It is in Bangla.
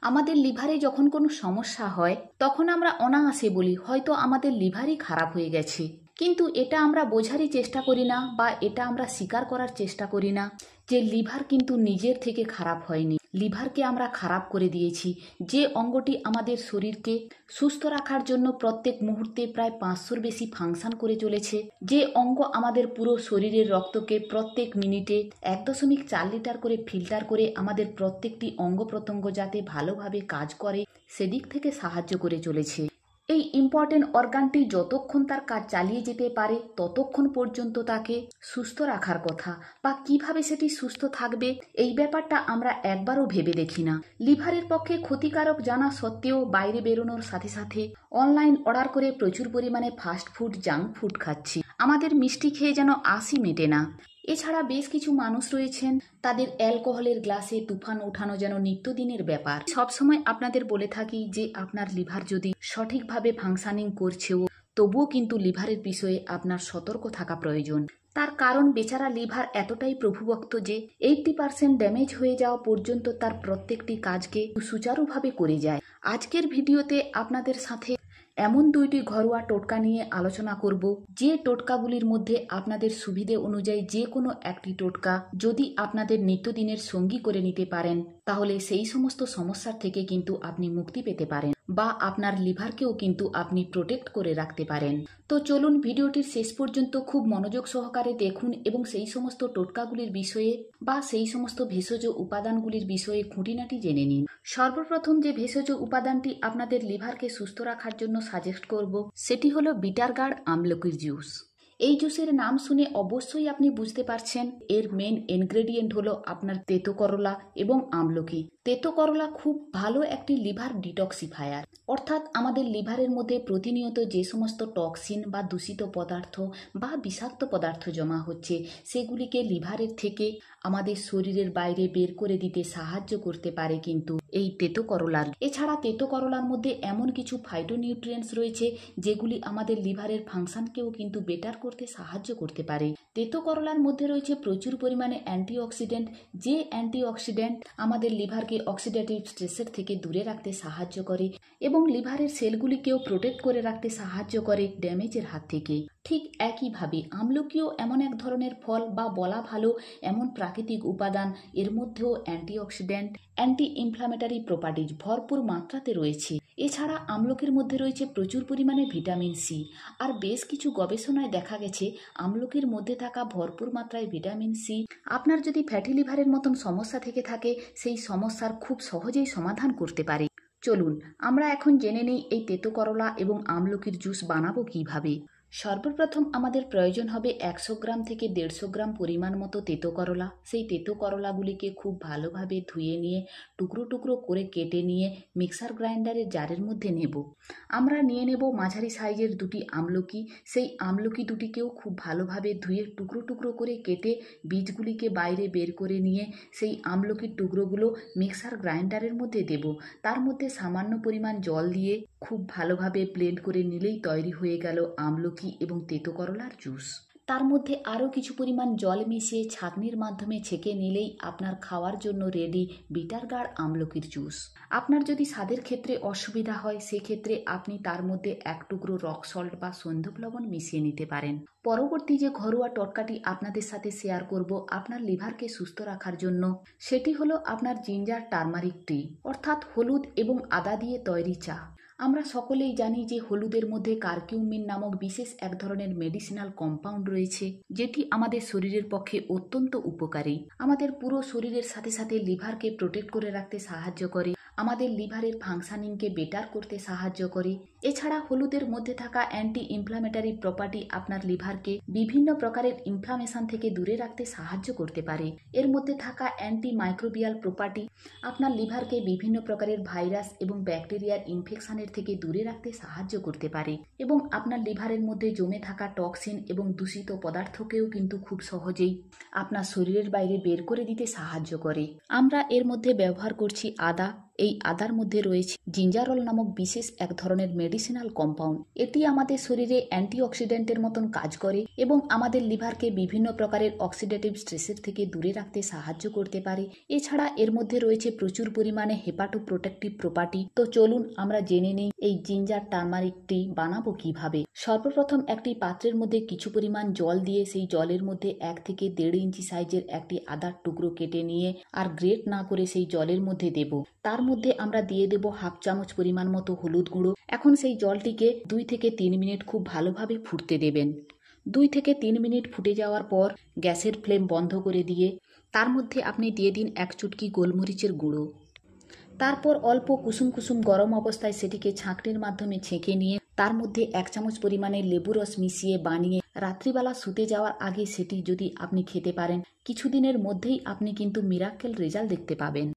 আমাদের লিভারে যখন কোনো সমস্যা হয় তখন আমরা অনায়াসে বলি হয়তো আমাদের লিভারই খারাপ হয়ে গেছে, কিন্তু এটা আমরা বোঝারই চেষ্টা করি না বা এটা আমরা স্বীকার করার চেষ্টা করি না যে লিভার কিন্তু নিজের থেকে খারাপ হয়নি। লিভারকে আমরা খারাপ করে দিয়েছি। যে অঙ্গটি আমাদের শরীরকে সুস্থ রাখার জন্য প্রত্যেক মুহূর্তে প্রায় 500-র বেশি ফাংশন করে চলেছে, যে অঙ্গ আমাদের পুরো শরীরের রক্তকে প্রত্যেক মিনিটে 1.4 লিটার করে ফিল্টার করে আমাদের প্রত্যেকটি অঙ্গ প্রত্যঙ্গ যাতে ভালোভাবে কাজ করে সেদিক থেকে সাহায্য করে চলেছে। এই ইম্পর্টেন্ট অর্গানটি যতক্ষণ তার কাজ চালিয়ে যেতে পারে ততক্ষণ পর্যন্ত তাকে সুস্থ রাখার কথা, বা কিভাবে সেটি সুস্থ থাকবে এই ব্যাপারটা আমরা একবারও ভেবে দেখি না। লিভারের পক্ষে ক্ষতিকারক জানা সত্ত্বেও বাইরে বেরোনোর সাথে সাথে অনলাইন অর্ডার করে প্রচুর পরিমাণে ফাস্ট ফুড, জাঙ্ক ফুড খাচ্ছি। আমাদের মিষ্টি খেয়ে যেন আশি মেটে না। এছাড়া বেশ কিছু মানুষ রয়েছেন তাদের অ্যালকোহলের গ্লাসে তুফান ওঠানো যেন নিত্যদিনের ব্যাপার। সবসময় আপনাদের বলে থাকি যে আপনার লিভার যদি সঠিকভাবে ফাংশনিং করছেও তবুও কিন্তু লিভারের বিষয়ে আপনার সতর্ক থাকা প্রয়োজন। তার কারণ বেচারা লিভার এতটাই প্রভুভক্ত যে 80% ড্যামেজ হয়ে যাওয়া পর্যন্ত তার প্রত্যেকটি কাজকে সুচারুভাবে করে যায়। আজকের ভিডিওতে আপনাদের সাথে এমন 2টি ঘরোয়া টোটকা নিয়ে আলোচনা করব, যে টোটকাগুলির মধ্যে আপনাদের সুবিধে অনুযায়ী যে কোনো একটি টোটকা যদি আপনাদের নিত্যদিনের সঙ্গী করে নিতে পারেন তাহলে সেই সমস্ত সমস্যার থেকে কিন্তু আপনি মুক্তি পেতে পারেন, বা আপনার লিভারকেও কিন্তু আপনি প্রোটেক্ট করে রাখতে পারেন। তো চলুন ভিডিওটির শেষ পর্যন্ত খুব মনোযোগ সহকারে দেখুন এবং সেই সমস্ত টোটকাগুলির বিষয়ে বা সেই সমস্ত ভেষজ উপাদানগুলির বিষয়ে খুঁটিনাটি জেনে নিন। সর্বপ্রথম যে ভেষজ উপাদানটি আপনাদের লিভারকে সুস্থ রাখার জন্য সাজেস্ট করব সেটি হলো বিটার গার্ড আমলকির জুস। এই জুসের নাম শুনে অবশ্যই আপনি বুঝতে পারছেন এর মেন ইনগ্রেডিয়েন্ট হলো আপনার তেতো করলা এবং আমলকি। তেতো করলা খুব ভালো একটি লিভার ডিটক্সিফায়ার, অর্থাৎ আমাদের লিভারের মধ্যে প্রতিনিয়ত যে সমস্ত টক্সিন বা দূষিত পদার্থ বা বিষাক্ত পদার্থ জমা হচ্ছে সেগুলিকে লিভারের থেকে আমাদের শরীরের বাইরে বের করে দিতে সাহায্য করতে পারে কিন্তু এই তেতো করলার। এছাড়া তেতো করলার মধ্যে এমন কিছু ফাইটোনিউট্রিয়েন্টস রয়েছে যেগুলি আমাদের লিভারের ফাংশনকেও কিন্তু বেটার করতে সাহায্য করতে পারে। তেতো করলার মধ্যে রয়েছে প্রচুর পরিমাণে অ্যান্টিঅক্সিডেন্ট, যে অ্যান্টিঅক্সিডেন্ট আমাদের লিভারকে অক্সিডেটিভ স্ট্রেসের থেকে দূরে রাখতে সাহায্য করে এবং লিভারের সেলগুলিকেও প্রোটেক্ট করে রাখতে সাহায্য করে ড্যামেজের হাত থেকে। ঠিক একইভাবে আমলকিও এমন এক ধরনের ফল, বা বলা ভালো এমন প্রাকৃতিক উপাদান, এর মধ্যেও অ্যান্টিঅক্সিডেন্ট, অ্যান্টি ইনফ্ল্যামেটরি প্রপার্টিজ ভরপুর মাত্রাতে রয়েছে। এছাড়া আমলকির মধ্যে রয়েছে প্রচুর পরিমাণে ভিটামিন সি, আর বেশ কিছু গবেষণায় দেখা গেছে আমলকির মধ্যে থাকা ভরপুর মাত্রায় ভিটামিন সি আপনার যদি ফ্যাটি লিভারের মতন সমস্যা থেকে থাকে সেই সমস্যার খুব সহজেই সমাধান করতে পারে। চলুন আমরা এখন জেনে নেই এই তেতো করলা এবং আমলকির জুস বানাবো কিভাবে। সর্বপ্রথম আমাদের প্রয়োজন হবে 100 গ্রাম থেকে 150 গ্রাম পরিমাণ মতো তেতো করলা। সেই তেতো করলাগুলিকে খুব ভালোভাবে ধুয়ে নিয়ে টুকরো টুকরো করে কেটে নিয়ে মিক্সার গ্রাইন্ডারের জারের মধ্যে নেব। আমরা নিয়ে নেব মাঝারি সাইজের 2টি আমলকি। সেই আমলকি দুটিকেও খুব ভালোভাবে ধুয়ে টুকরো টুকরো করে কেটে বীজগুলিকে বাইরে বের করে নিয়ে সেই আমলকির টুকরোগুলো মিক্সার গ্রাইন্ডারের মধ্যে দেব। তার মধ্যে সামান্য পরিমাণ জল দিয়ে খুব ভালোভাবে ব্লেন্ড করে নিলেই তৈরি হয়ে গেল আমলকি এবং তেতো করলার জুস। তার মধ্যে আরও কিছু পরিমাণ জল মিশিয়ে ছাঁকনির মাধ্যমে ছেঁকে নিলেই আপনার খাওয়ার জন্য রেডি বিটার গার্ড আমলকির জুস। আপনার যদি স্বাদের ক্ষেত্রে অসুবিধা হয় সেক্ষেত্রে আপনি তার মধ্যে 1 টুকরো রক সল্ট বা সৈন্ধব লবণ মিশিয়ে নিতে পারেন। পরবর্তী যে ঘরোয়া টোটকাটি আপনাদের সাথে শেয়ার করব আপনার লিভারকে সুস্থ রাখার জন্য, সেটি হলো আপনার জিঞ্জার টারমারিক টি, অর্থাৎ হলুদ এবং আদা দিয়ে তৈরি চা। আমরা সকলেই জানি যে হলুদের মধ্যে কারকিউমিন নামক বিশেষ এক ধরনের মেডিসিনাল কম্পাউন্ড রয়েছে যেটি আমাদের শরীরের পক্ষে অত্যন্ত উপকারী। আমাদের পুরো শরীরের সাথে সাথে লিভারকে প্রোটেক্ট করে রাখতে সাহায্য করে, আমাদের লিভারের ফাংশনিংকে বেটার করতে সাহায্য করে। এছাড়া হলুদের মধ্যে থাকা অ্যান্টি ইনফ্ল্যামেটরি প্রপার্টি আপনার লিভারকে বিভিন্ন প্রকারের ইনফ্লামেশন থেকে দূরে রাখতে সাহায্য করতে পারে। এর মধ্যে থাকা অ্যান্টি মাইক্রোবিয়াল প্রপার্টি আপনার লিভারকে বিভিন্ন প্রকারের ভাইরাস এবং ব্যাকটেরিয়ার ইনফেকশনের থেকে দূরে রাখতে সাহায্য করতে পারে এবং আপনার লিভারের মধ্যে জমে থাকা টক্সিন এবং দূষিত পদার্থকেও কিন্তু খুব সহজেই আপনার শরীরের বাইরে বের করে দিতে সাহায্য করে। আমরা এর মধ্যে ব্যবহার করছি আদা, এই আদার মধ্যে রয়েছে জিঞ্জারল নামক বিশেষ এক ধরনের মেডিসিনাল কম্পাউন্ড। এটি আমাদের শরীরে অ্যান্টিঅক্সিডেন্টের মতন কাজ করে এবং আমাদের লিভারকে বিভিন্ন প্রকারের অক্সিডেটিভ স্ট্রেসের থেকে দূরে রাখতে সাহায্য করতে পারে। এছাড়া এর মধ্যে রয়েছে প্রচুর পরিমাণে হেপাটোপ্রোটেক্টিভ প্রপার্টি। তো চলুন আমরা জেনে নিই এই জিঞ্জার টার্মারিক টি বানাবো কিভাবে। সর্বপ্রথম একটি পাত্রের মধ্যে কিছু পরিমাণ জল দিয়ে সেই জলের মধ্যে 1 থেকে 1.5 ইঞ্চি সাইজের একটি আদার টুকরো কেটে নিয়ে আর গ্রেট না করে সেই জলের মধ্যে দেব। তার মধ্যে আমরা দিয়ে দেব 1/2 চামচ পরিমাণ মতো হলুদ গুঁড়ো। এখন সেই জলটিকে 2 থেকে 3 মিনিট খুব ভালোভাবে ফুটতে দেবেন। 2 থেকে 3 মিনিট ফুটে যাওয়ার পর গ্যাসের ফ্লেম বন্ধ করে দিয়ে তার মধ্যে আপনি দিয়ে দিন 1 চুটকি গোলমরিচের গুঁড়ো। তারপর অল্প কুসুম কুসুম গরম অবস্থায় সেটিকে ছাঁকনির মাধ্যমে ছেঁকে নিয়ে তার মধ্যে 1 চামচ পরিমাণে লেবু রস মিশিয়ে বানিয়ে রাত্রিবেলা শুতে যাওয়ার আগে সেটি যদি আপনি খেতে পারেন, কিছুদিনের মধ্যেই আপনি কিন্তু মিরাক্কেল রেজাল্ট দেখতে পাবেন।